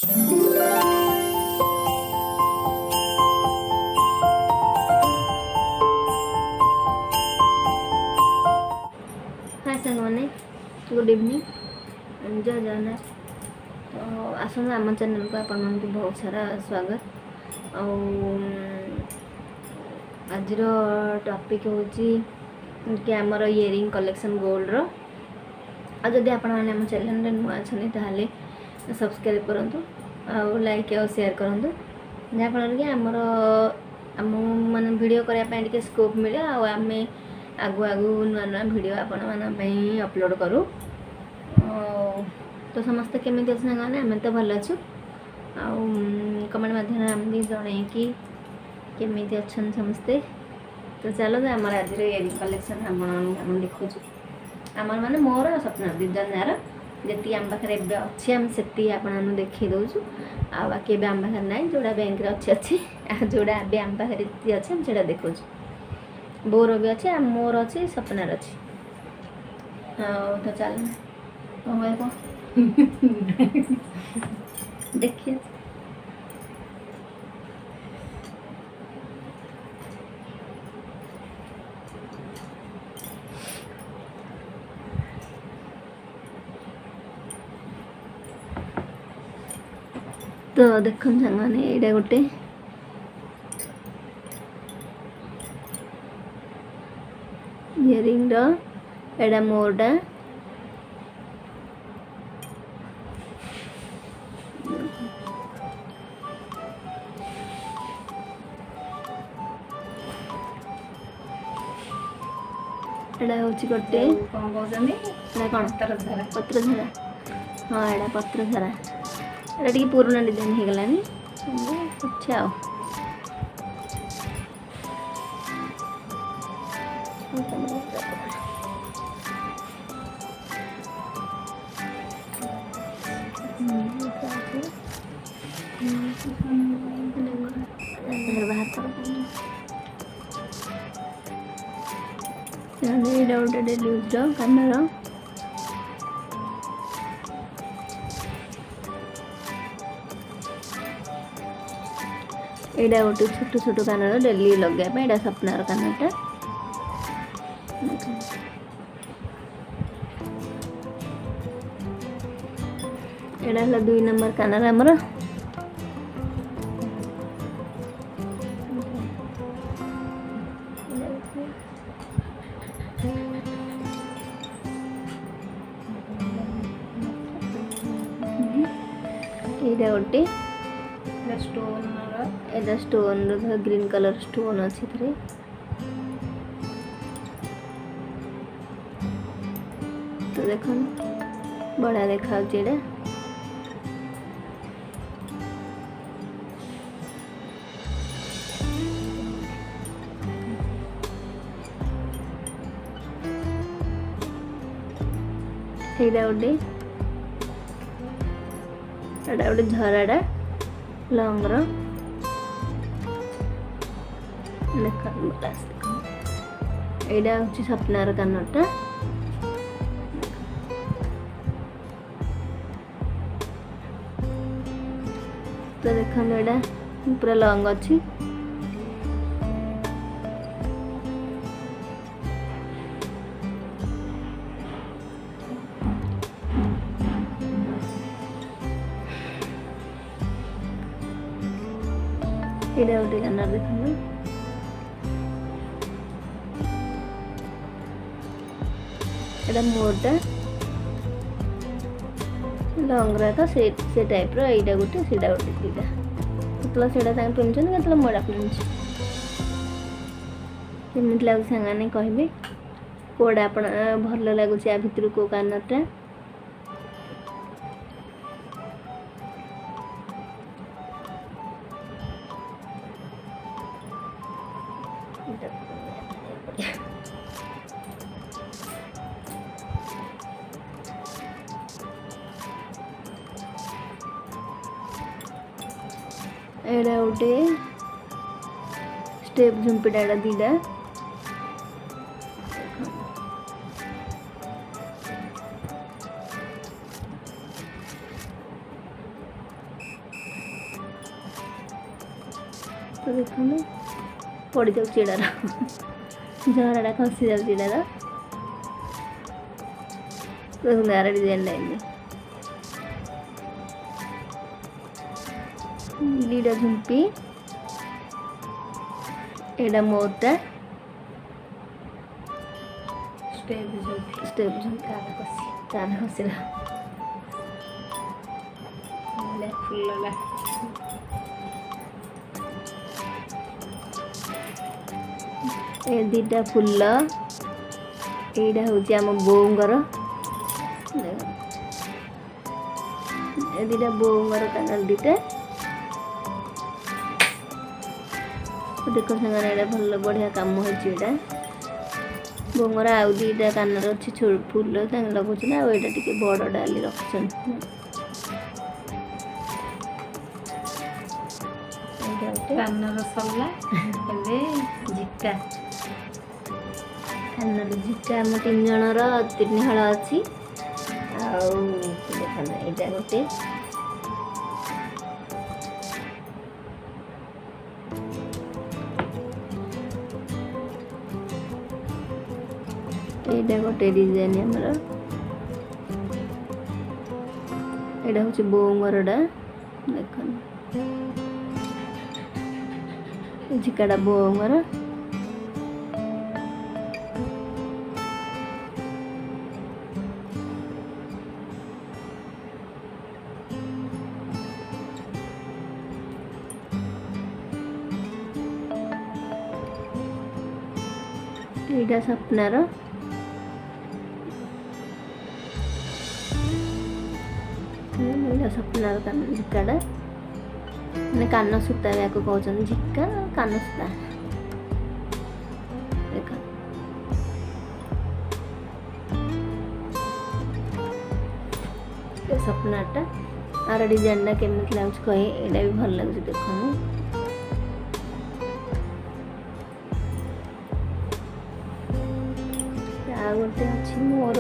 हाय सांग मैंने good evening जय जगन्नाथ। तो आसନ୍ତୁ आम चैनल को आपण मानक बहुत सारा स्वागत। आज टॉपिक हूँ कि आमर इयरिंग कलेक्शन गोल्ड रो। जदि आपण मैंने आम चैनल नुआ अच्छे ताले सब्सक्राइब करूँ, लाइक और शेयर करूँ, जहाँफल कि आमर आम मान वीडियो करने स्कोप मिले आम आगु आगु नुआ नुआ वीडियो आपण मानी अपलोड करूँ। तो समस्ते केमी अच्छे साने आम तो भल अच्छु। कमेंट माध्यम आम भी जन कि केमी अच्छा समस्ते। तो चलो आम आज इयरिंग कलेक्शन आम देखु आमर माने मोर स्वप्न दिजन जार जी आम पाखे अच्छी आम से आपन देखी दौचु। आ बाकी आम पाखे ना जोड़ा बैंक अच्छी अच्छी जोड़ा भी आम पाखे अच्छे आम से देखु। बोर भी अच्छे मोर अच्छी सपनार अच्छी। तो चल कह देखिए तो देख सांग ये गोटे इयरिंग एडा मोरटा एडा हूँ गोटे कौन कहते कौन पत्रझरा। हाँ एडा पत्रझरा एटा टी पुराना डिजाइन हो गलानी अच्छा। बाहर कर डेली यूज कानर एडा गोटे छोट छोट कानर डेली लगे एडा सपनार कानटा। एडा है 2 नंबर कानर आमर। एडा गोटे स्टोन ग्रीन कलर स्टोन अच्छी थे। तो देख बढ़िया देखा एडा गोटे झराटा लंग एडा हूँ सपनार कानटा। तो देख एडा पूरा लंग अच्छी। एडा गोटे कानर देखना एडा मोरटा लंग रहा से टाइप रा गोटे से गोटे दीटा मतलब से पिंधुन मोड़ा पिंधु केमी लगे सांगे कहे कौड़ा आप भल लगुच या भितर को कानटा। एडा गोटे स्टेप झुंपीटा एडा दीटा तो देखो पड़ जाऊ चिड़ार झराटा खसी जाऊ चिड़ार देखो यार डिजाइन लाइन लीडा झुंपी एडा मोटा स्टेप झुमका कान खसला फुल ए दीटा फुल एटा हूँ आम बोंगर ए दीटा बोंगर कानर दीटा देख सारे भल बढ़िया कम होटा बोंगर आउ दीटा कानर अच्छी फुल लगुच ना आटा टे बड़ डाली रखुन कानर सरला झिका कानर झिका आम 3 जनर 3 हल अच्छी देखना यहाँ गोटे एटा गोटे डिजाइन आमर एटा हूँ बोंगरटा देख झिकाटा बोंगर एटा सपनार सपनार कान झिकाटा मैंने कान सूता या कहते झिका कान सूता देख सपनाटा आर डिजाइनटा केमी लगे कहे यहाँ भी भल लगे देखो गोटे अच्छी मोर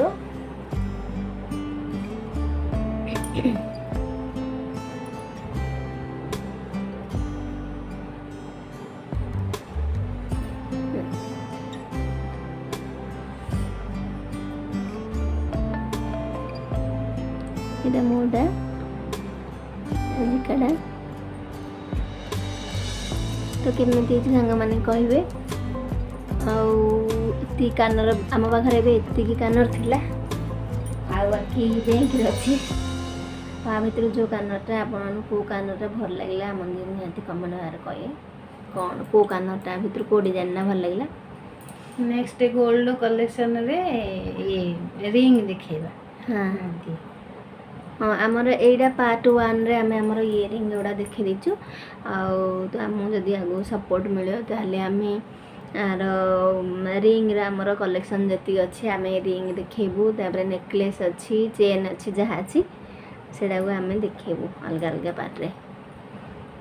इधर मोटा झिकाटा तो केमी सांग मैंने कहे आती कानर आम पाखे एति कानर थिला बाकी बैंक अच्छी भितर जो कानरटा आपण को कानरटा भल लगे आम निहाती कमेंट बाहर कहे कौन को कानरटा भितर को डिजाइन भल लगे नेक्स्ट गोल्ड कलेक्शन रे ये रिंग दिखेबा हाँ हाँ आमर एटा पार्ट 1 रे आमे आमर इयरिंग गुड़ा देखे देचु तो आम जदि आगो सपोर्ट मिले ताले आमे आर रिंग रे आमर कलेक्शन जति अच्छी आम रिंग देखेबू तापर नेकलेस अच्छी चेन अच्छी जहाँ अच्छी सेटा को आम देखेबू अलग अलग पार्ट रे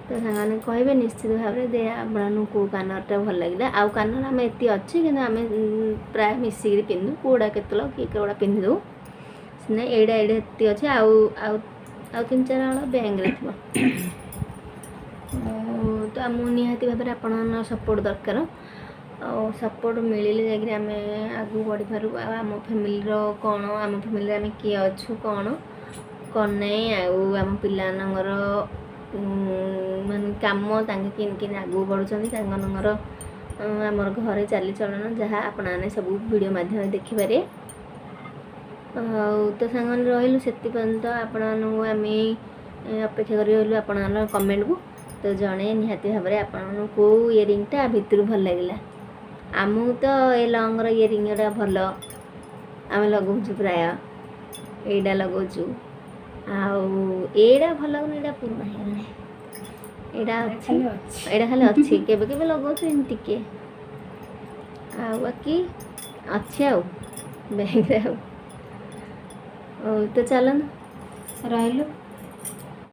तो साने कहे निश्चित भाव में आपन को कानरटा भल लगे आउ कानर आम एति अच्छी कि आम प्राय मिसिक पिंधु कौड़ा केतल कि कौड़ा पिंधि दो सीना एड़ा एड़े एति अच्छे आउ 3-4 हल बैंक रे थी तो आम निहाती भाव में आपन सपोर्ट दरकार सपोर्ट मिले जाकि आम आगू बढ़ी पारू आम फैमिली कौन आम फैमिली आम किए अच्छु कौन कौन नहीं आम पिलानर मान कम किन किन आगू बढ़ुं आमर घर चाली चलन जहाँ आपने सब वीडियो माध्यम देखिपारे तो सांग रही से आपण आम अपेक्षा कर रही आप कमेंट को तो जड़े निहाती भाव में आपन को इयरिंगटा भितर भल लगे आमको तो ये लंगर इयरिंगटा भल आम लगौचु प्राय एटा लगौचु आड़ा भल लगुन यहाँ पुराना है यहाँ अच्छी यहाँ खाली अच्छी केबे केबे लगौचु टिके बाकी अच्छे आ बैंक रे तो चलन रहिलु।